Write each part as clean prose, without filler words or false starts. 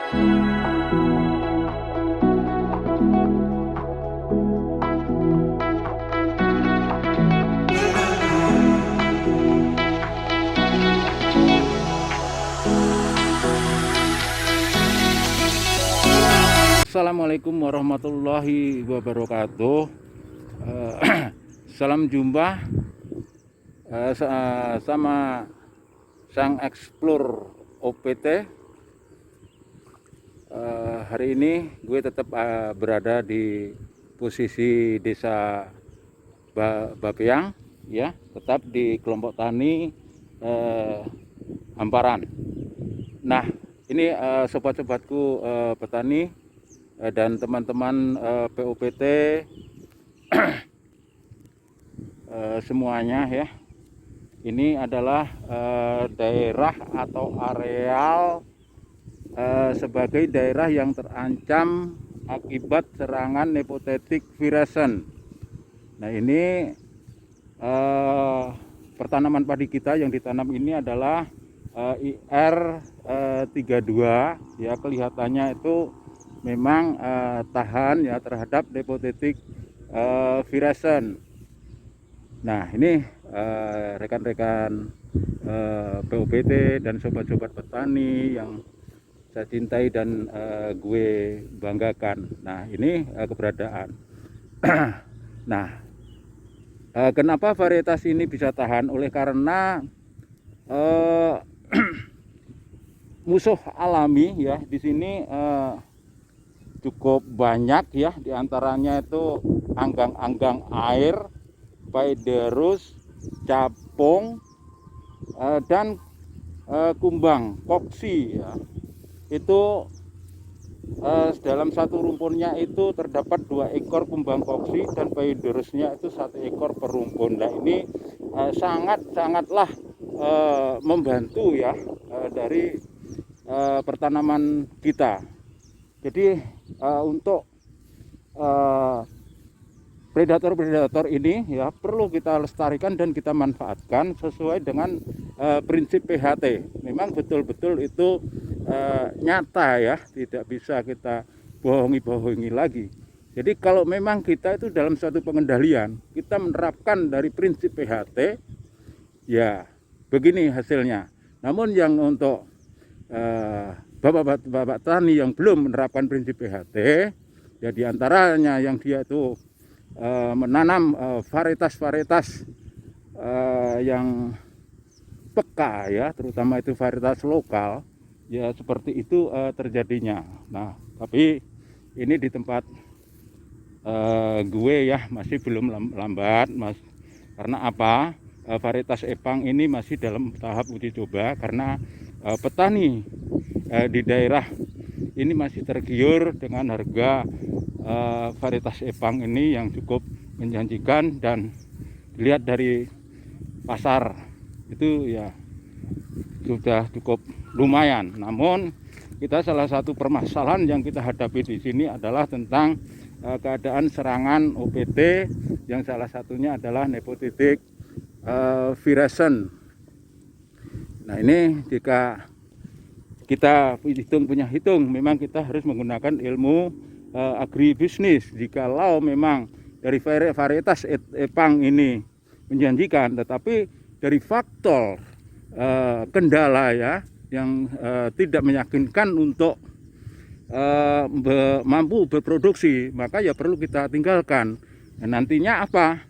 Assalamualaikum warahmatullahi wabarakatuh. Salam jumpa sama Sang Explore OPT. Hari ini gue tetap berada di posisi desa Bapeyang, ya, tetap di kelompok tani Hamparan. Nah, ini sobat-sobatku petani dan teman-teman POPT semuanya, ya. Ini adalah daerah atau areal sebagai daerah yang terancam akibat serangan nepothetic virusen. Nah, ini pertanaman padi kita yang ditanam ini adalah IR 32, ya, kelihatannya itu memang tahan, ya, terhadap nepothetic virusen. Nah, ini rekan-rekan POPT dan sobat-sobat petani yang saya cintai dan gue banggakan. Nah, ini keberadaan. Nah, kenapa varietas ini bisa tahan? Oleh karena musuh alami, ya, di sini cukup banyak, ya, diantaranya itu anggang-anggang air, Phaeodrus, capung, dan kumbang koksi, ya. Itu dalam satu rumpunnya itu terdapat 2 ekor kumbang koksi dan Phaeodrusnya itu 1 ekor per rumpun. Nah, ini sangatlah membantu, ya, dari pertanaman kita. Jadi untuk predator-predator ini, ya, perlu kita lestarikan dan kita manfaatkan sesuai dengan prinsip PHT. Memang betul-betul itu nyata, ya, tidak bisa kita bohongi lagi. Jadi kalau memang kita itu dalam suatu pengendalian, kita menerapkan dari prinsip PHT, ya, begini hasilnya. Namun yang untuk bapak-bapak tani yang belum menerapkan prinsip PHT, ya, diantaranya yang dia itu menanam varietas-varietas yang peka, ya, terutama itu varietas lokal, ya, seperti itu terjadinya. Nah, tapi ini di tempat gue, ya, masih belum lambat, Mas. Karena apa? Varietas Epang ini masih dalam tahap uji coba karena petani di daerah ini masih tergiur dengan harga varietas Epang ini yang cukup menjanjikan, dan dilihat dari pasar itu, ya, sudah cukup lumayan. Namun kita salah satu permasalahan yang kita hadapi di sini adalah tentang keadaan serangan OPT yang salah satunya adalah nepothetic virusen. Nah, ini jika kita hitung, memang kita harus menggunakan ilmu agribisnis. Jikalau memang dari varietas Epang ini menjanjikan, tetapi dari faktor kendala, ya, yang tidak meyakinkan untuk mampu berproduksi, maka ya perlu kita tinggalkan. Dan nantinya apa?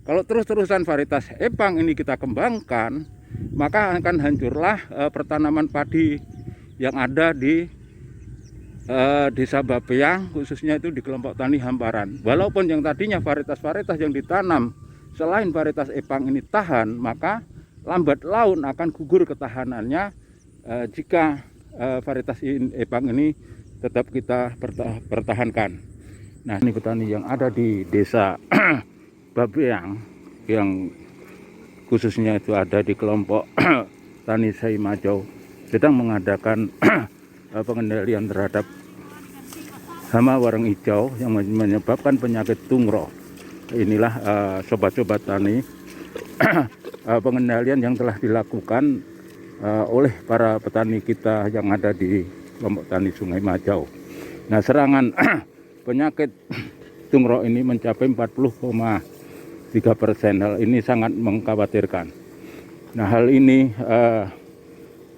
Kalau terus-terusan varietas Epang ini kita kembangkan, maka akan hancurlah pertanaman padi yang ada di desa Bapeyang, khususnya itu di kelompok tani Hamparan. Walaupun yang tadinya varietas-varietas yang ditanam selain varietas Epang ini tahan, maka lambat laun akan gugur ketahanannya jika varietas Epang ini tetap kita pertahankan. Nah, ini petani yang ada di desa Bapeyang yang khususnya itu ada di kelompok tani Saimajau sedang mengadakan pengendalian terhadap hama wareng hijau yang menyebabkan penyakit tungro. Inilah sobat-sobat tani pengendalian yang telah dilakukan oleh para petani kita yang ada di kelompok tani Sungai Majau. Nah, serangan penyakit tungro ini mencapai 40,3%. Hal ini sangat mengkhawatirkan. Nah, hal ini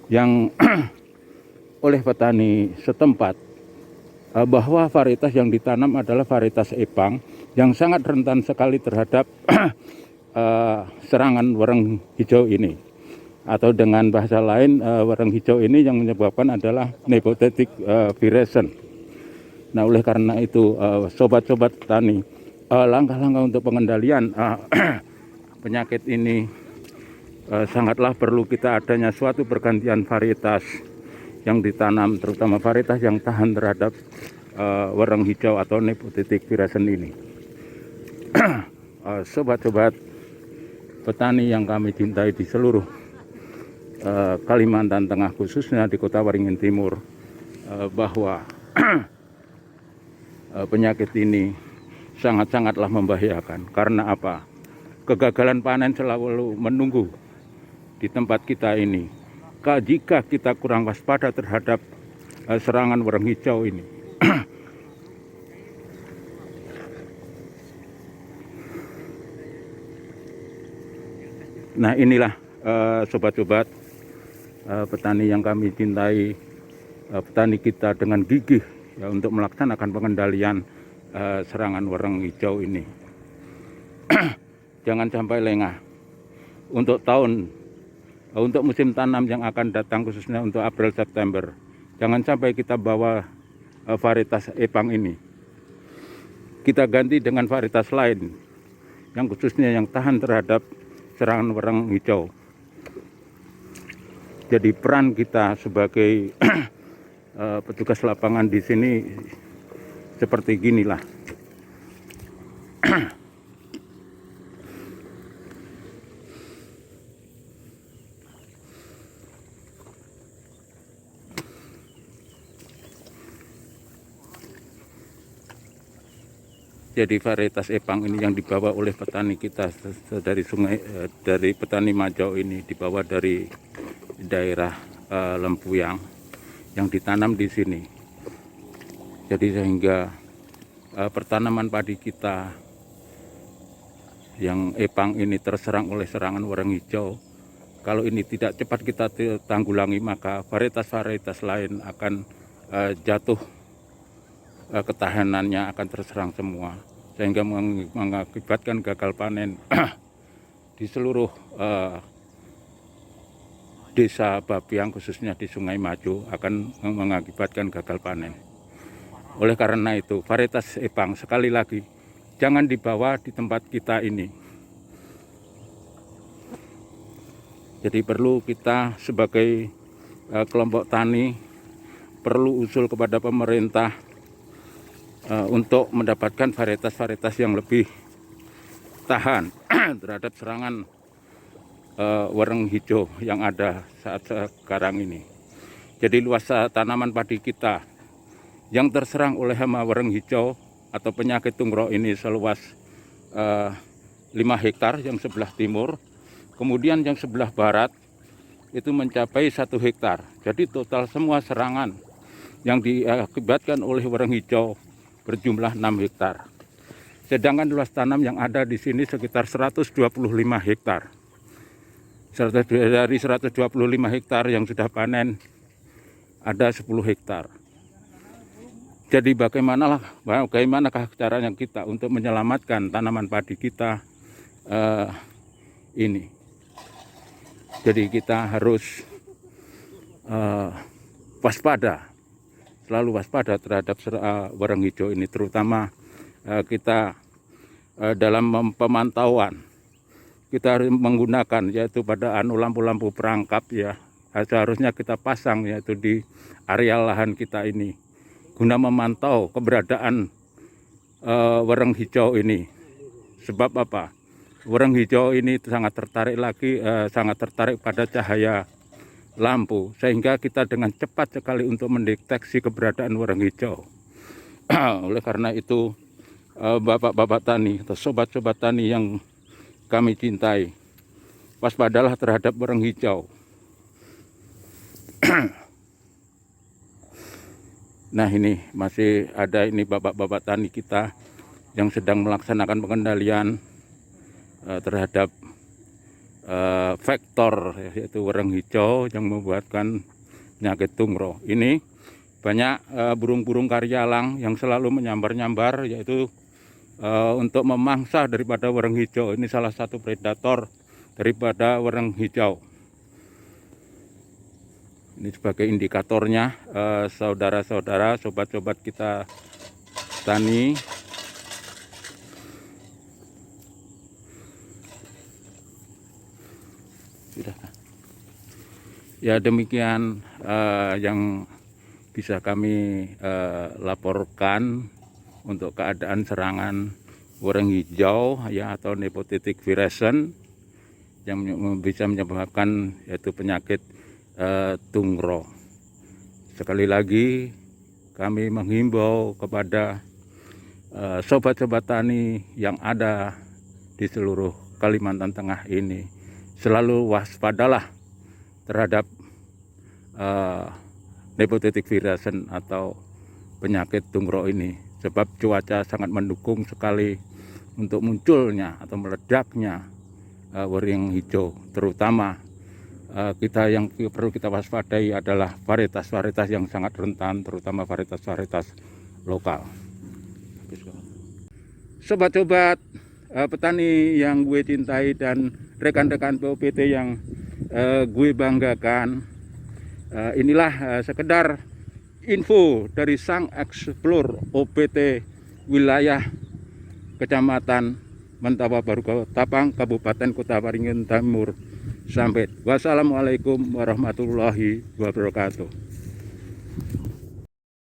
yang oleh petani setempat, bahwa varietas yang ditanam adalah varietas Epang yang sangat rentan sekali terhadap serangan wereng hijau ini, atau dengan bahasa lain wereng hijau ini yang menyebabkan adalah nepothetic virescens. Nah, oleh karena itu sobat-sobat tani, langkah-langkah untuk pengendalian penyakit ini sangatlah perlu kita adanya suatu pergantian varietas yang ditanam, terutama varietas yang tahan terhadap wereng hijau atau nepothetic virescens ini. Sobat-sobat petani yang kami cintai di seluruh Kalimantan Tengah, khususnya di Kota Waringin Timur, bahwa penyakit ini sangat-sangatlah membahayakan. Karena apa? Kegagalan panen selalu menunggu di tempat kita ini jika kita kurang waspada terhadap serangan wereng hijau ini. Nah, inilah sobat-sobat petani yang kami cintai, petani kita dengan gigih ya, untuk melaksanakan pengendalian serangan wereng hijau ini. Jangan sampai lengah. Untuk musim tanam yang akan datang, khususnya untuk April September, jangan sampai kita bawa varietas Epang ini, kita ganti dengan varietas lain yang khususnya yang tahan terhadap serangan wereng hijau. Jadi peran kita sebagai petugas lapangan di sini seperti ginilah. Jadi varietas Epang ini yang dibawa oleh petani kita dari petani Majau ini, dibawa dari daerah Lempuyang yang ditanam di sini. Jadi sehingga pertanaman padi kita yang Epang ini terserang oleh serangan wereng hijau, kalau ini tidak cepat kita tanggulangi, maka varietas-varietas lain akan jatuh, ketahanannya akan terserang semua, sehingga mengakibatkan gagal panen di seluruh desa Babiang, khususnya di Sungai Majau, akan mengakibatkan gagal panen. Oleh karena itu, varietas Epang sekali lagi jangan dibawa di tempat kita ini. Jadi perlu kita sebagai kelompok tani perlu usul kepada pemerintah untuk mendapatkan varietas-varietas yang lebih tahan terhadap serangan wereng hijau yang ada saat sekarang ini. Jadi luas tanaman padi kita yang terserang oleh hama wereng hijau atau penyakit tungro ini seluas 5 hektar yang sebelah timur, kemudian yang sebelah barat itu mencapai 1 hektar. Jadi total semua serangan yang diakibatkan oleh wereng hijau berjumlah 6 hektar. Sedangkan luas tanam yang ada di sini sekitar 125 hektar. Dari 125 hektar yang sudah panen ada 10 hektar. Jadi bagaimanakah caranya kita untuk menyelamatkan tanaman padi kita ini? Jadi kita harus waspada, selalu waspada terhadap wereng hijau ini, terutama kita dalam pemantauan kita harus menggunakan yaitu pada lampu-lampu perangkap ya, seharusnya kita pasang yaitu di area lahan kita ini guna memantau keberadaan wereng hijau ini. Sebab apa? Wereng hijau ini sangat tertarik pada cahaya lampu, sehingga kita dengan cepat sekali untuk mendeteksi keberadaan wereng hijau. Oleh karena itu, bapak-bapak tani atau sobat-sobat tani yang kami cintai, waspadalah terhadap wereng hijau. Nah, ini masih ada ini bapak-bapak tani kita yang sedang melaksanakan pengendalian terhadap vektor, yaitu wereng hijau yang membuatkan penyakit tungro. Ini banyak burung-burung karyalang yang selalu menyambar-nyambar, yaitu untuk memangsa daripada wereng hijau. Ini salah satu predator daripada wereng hijau. Ini sebagai indikatornya, saudara-saudara, sobat-sobat kita tani. Sudah. Ya, demikian yang bisa kami laporkan untuk keadaan serangan wereng hijau ya, atau nepotytic virescens yang bisa menyebabkan yaitu penyakit tungro. Sekali lagi kami menghimbau kepada sobat-sobat tani yang ada di seluruh Kalimantan Tengah ini, selalu waspadalah terhadap nepotytic virescens atau penyakit tungro ini, sebab cuaca sangat mendukung sekali untuk munculnya atau meledaknya wereng hijau. Terutama kita yang perlu kita waspadai adalah varietas-varietas yang sangat rentan, terutama varietas-varietas lokal. Sobat-sobat petani yang gue cintai dan rekan-rekan POPT yang gue banggakan, inilah sekedar info dari Sang Explore OPT wilayah Kecamatan Mentawa Baru Tapang, Kabupaten Kota Waringin Timur. Sampai. Wassalamualaikum warahmatullahi wabarakatuh.